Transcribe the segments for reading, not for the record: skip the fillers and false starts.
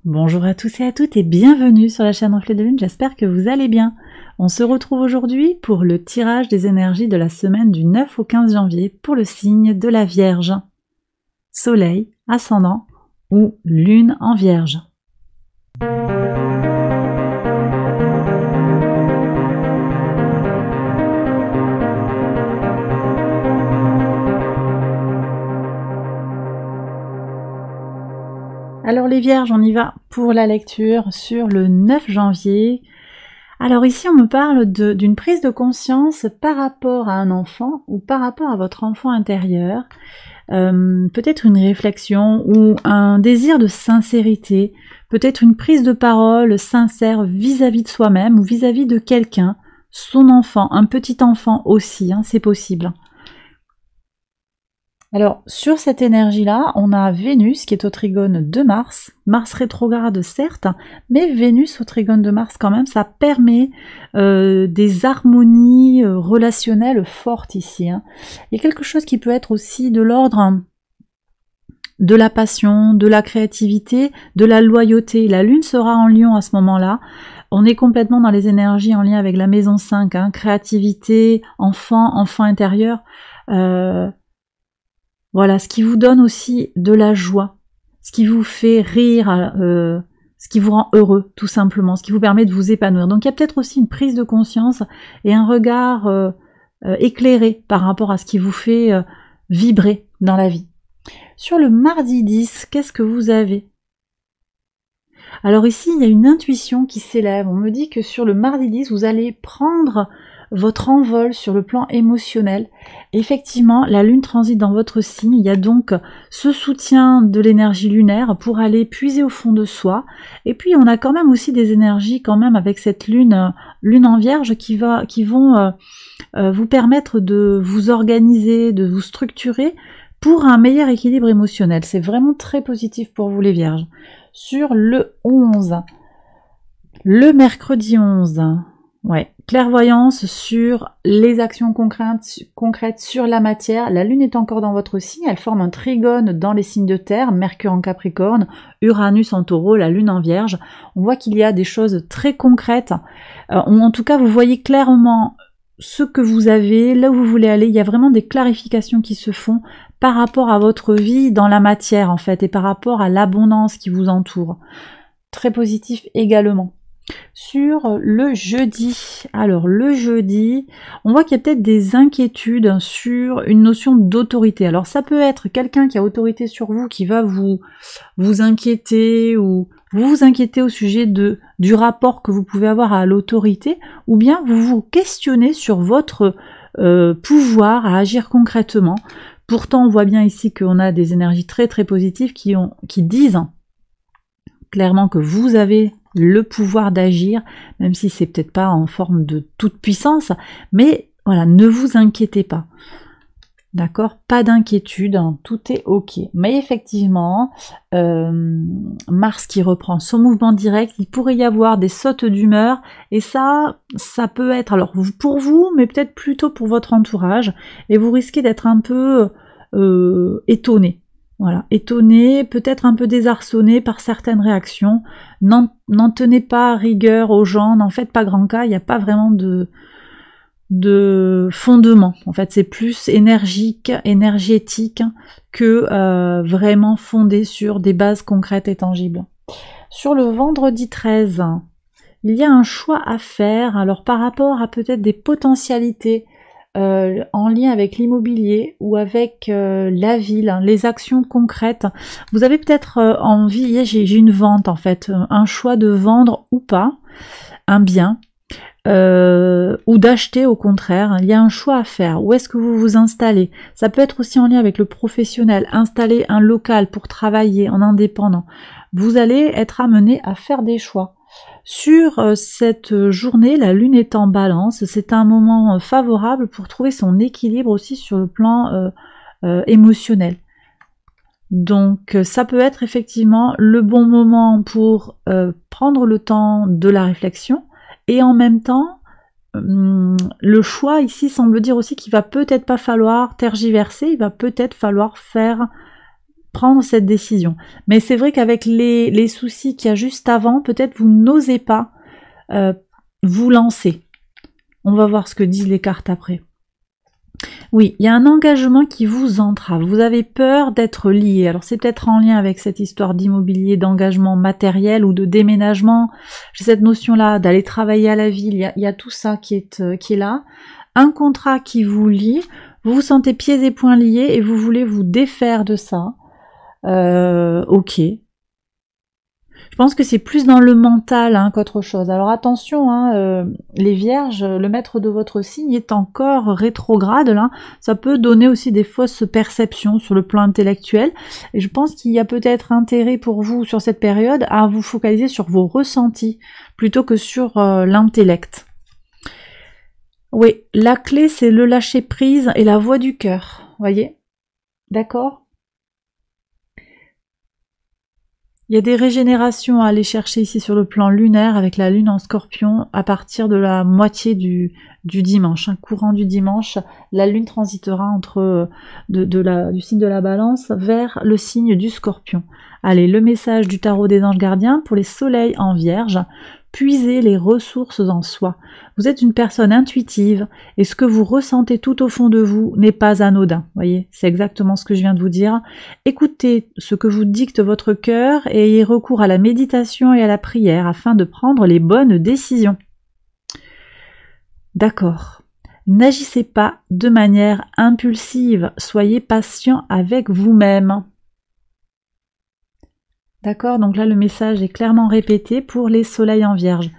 Bonjour à tous et à toutes et bienvenue sur la chaîne Reflet de Lune, j'espère que vous allez bien. On se retrouve aujourd'hui pour le tirage des énergies de la semaine du 9 au 15 janvier pour le signe de la Vierge. Soleil, ascendant ou Lune en Vierge. Alors les Vierges, on y va pour la lecture sur le 9 janvier. Alors ici, on me parle d'une prise de conscience par rapport à un enfant ou par rapport à votre enfant intérieur. Peut-être une réflexion ou un désir de sincérité, peut-être une prise de parole sincère vis-à-vis de soi-même ou vis-à-vis de quelqu'un, son enfant, un petit enfant aussi, c'est possible. Alors, sur cette énergie-là, on a Vénus qui est au trigone de Mars. Mars rétrograde, certes, mais Vénus au trigone de Mars, quand même, ça permet des harmonies relationnelles fortes ici. Il y a quelque chose qui peut être aussi de l'ordre de la passion, de la créativité, de la loyauté. La Lune sera en Lion à ce moment-là. On est complètement dans les énergies en lien avec la maison 5, créativité, enfant intérieur. Voilà, ce qui vous donne aussi de la joie, ce qui vous fait rire, ce qui vous rend heureux, tout simplement, ce qui vous permet de vous épanouir. Donc il y a peut-être aussi une prise de conscience et un regard éclairé par rapport à ce qui vous fait vibrer dans la vie. Sur le mardi 10, qu'est-ce que vous avez ? Alors ici, il y a une intuition qui s'élève. On me dit que sur le mardi 10, vous allez prendre votre envol sur le plan émotionnel. Effectivement, la Lune transite dans votre signe, il y a donc ce soutien de l'énergie lunaire pour aller puiser au fond de soi. Et puis on a quand même aussi des énergies quand même avec cette Lune en Vierge qui vont vous permettre de vous organiser, de vous structurer pour un meilleur équilibre émotionnel. C'est vraiment très positif pour vous les Vierges. Sur le 11, le mercredi 11, clairvoyance sur les actions concrètes sur la matière. La Lune est encore dans votre signe, elle forme un trigone dans les signes de terre, Mercure en Capricorne, Uranus en Taureau, la Lune en Vierge. On voit qu'il y a des choses très concrètes, ou en tout cas vous voyez clairement ce que vous avez, là où vous voulez aller. Il y a vraiment des clarifications qui se font par rapport à votre vie dans la matière en fait, et par rapport à l'abondance qui vous entoure. Très positif également. Sur le jeudi, alors le jeudi, on voit qu'il y a peut-être des inquiétudes sur une notion d'autorité. Alors ça peut être quelqu'un qui a autorité sur vous qui va vous inquiéter, ou vous inquiéter au sujet du rapport que vous pouvez avoir à l'autorité, ou bien vous vous questionnez sur votre pouvoir à agir concrètement. Pourtant on voit bien ici qu'on a des énergies très très positives qui disent clairement que vous avez le pouvoir d'agir, même si c'est peut-être pas en forme de toute puissance, mais voilà, ne vous inquiétez pas. D'accord, pas d'inquiétude, tout est ok. Mais effectivement, Mars qui reprend son mouvement direct, il pourrait y avoir des sautes d'humeur, et ça peut être, alors pour vous, mais peut-être plutôt pour votre entourage, et vous risquez d'être un peu étonné. Voilà, étonné, peut-être un peu désarçonné par certaines réactions. N'en tenez pas rigueur aux gens, n'en faites pas grand cas, il n'y a pas vraiment de fondement. En fait, c'est plus énergétique que vraiment fondé sur des bases concrètes et tangibles. Sur le vendredi 13, il y a un choix à faire, alors par rapport à peut-être des potentialités en lien avec l'immobilier ou avec la ville, les actions concrètes. Vous avez peut-être envie, j'ai une vente en fait, un choix de vendre ou pas un bien, ou d'acheter au contraire. Il y a un choix à faire. Où est-ce que vous vous installez? Ça peut être aussi en lien avec le professionnel, installer un local pour travailler en indépendant. Vous allez être amené à faire des choix. Sur cette journée, la Lune est en Balance, c'est un moment favorable pour trouver son équilibre aussi sur le plan émotionnel. Donc ça peut être effectivement le bon moment pour prendre le temps de la réflexion, et en même temps, le choix ici semble dire aussi qu'il va peut-être pas falloir tergiverser, il va peut-être falloir faire prendre cette décision. Mais c'est vrai qu'avec les soucis qu'il y a juste avant, peut-être vous n'osez pas vous lancer. On va voir ce que disent les cartes après. Oui, il y a un engagement qui vous entrave. Vous avez peur d'être lié. Alors c'est peut-être en lien avec cette histoire d'immobilier, d'engagement matériel ou de déménagement. J'ai cette notion-là d'aller travailler à la ville. Il y a tout ça qui est là. Un contrat qui vous lie. Vous vous sentez pieds et poings liés et vous voulez vous défaire de ça. Ok. Je pense que c'est plus dans le mental hein, qu'autre chose. Alors attention, hein, les vierges, le maître de votre signe est encore rétrograde. Là. Ça peut donner aussi des fausses perceptions sur le plan intellectuel. Et je pense qu'il y a peut-être intérêt pour vous sur cette période à vous focaliser sur vos ressentis plutôt que sur l'intellect. Oui, la clé c'est le lâcher prise et la voix du cœur. Voyez? D'accord? Il y a des régénérations à aller chercher ici sur le plan lunaire avec la lune en scorpion à partir de la moitié du dimanche, courant du dimanche. La lune transitera entre du signe de la balance vers le signe du scorpion. Allez, le message du tarot des anges gardiens pour les soleils en vierge. Puisez les ressources en soi. Vous êtes une personne intuitive et ce que vous ressentez tout au fond de vous n'est pas anodin. Voyez, c'est exactement ce que je viens de vous dire. Écoutez ce que vous dicte votre cœur et ayez recours à la méditation et à la prière afin de prendre les bonnes décisions. D'accord. N'agissez pas de manière impulsive. Soyez patient avec vous-même. D'accord, donc là le message est clairement répété pour les soleils en vierge.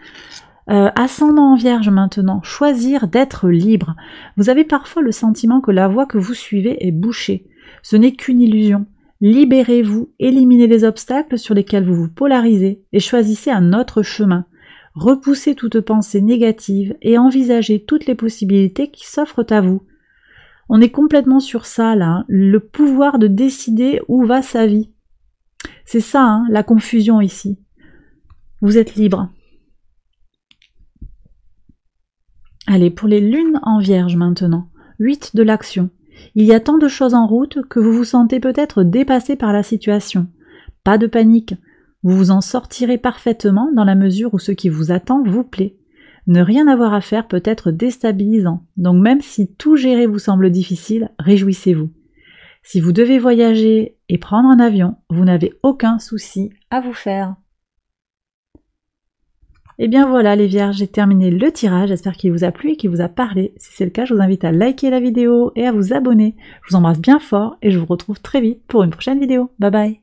Ascendant en vierge maintenant, choisir d'être libre. Vous avez parfois le sentiment que la voie que vous suivez est bouchée. Ce n'est qu'une illusion. Libérez-vous, éliminez les obstacles sur lesquels vous vous polarisez et choisissez un autre chemin. Repoussez toute pensée négative et envisagez toutes les possibilités qui s'offrent à vous. On est complètement sur ça là, hein, le pouvoir de décider où va sa vie. C'est ça, hein, la confusion ici. Vous êtes libre. Allez, pour les lunes en vierge maintenant. 8 de l'action. Il y a tant de choses en route que vous vous sentez peut-être dépassé par la situation. Pas de panique. Vous vous en sortirez parfaitement dans la mesure où ce qui vous attend vous plaît. Ne rien avoir à faire peut être déstabilisant. Donc même si tout gérer vous semble difficile, réjouissez-vous. Si vous devez voyager et prendre un avion, vous n'avez aucun souci à vous faire. Et bien voilà les vierges, j'ai terminé le tirage, j'espère qu'il vous a plu et qu'il vous a parlé. Si c'est le cas, je vous invite à liker la vidéo et à vous abonner. Je vous embrasse bien fort et je vous retrouve très vite pour une prochaine vidéo. Bye bye.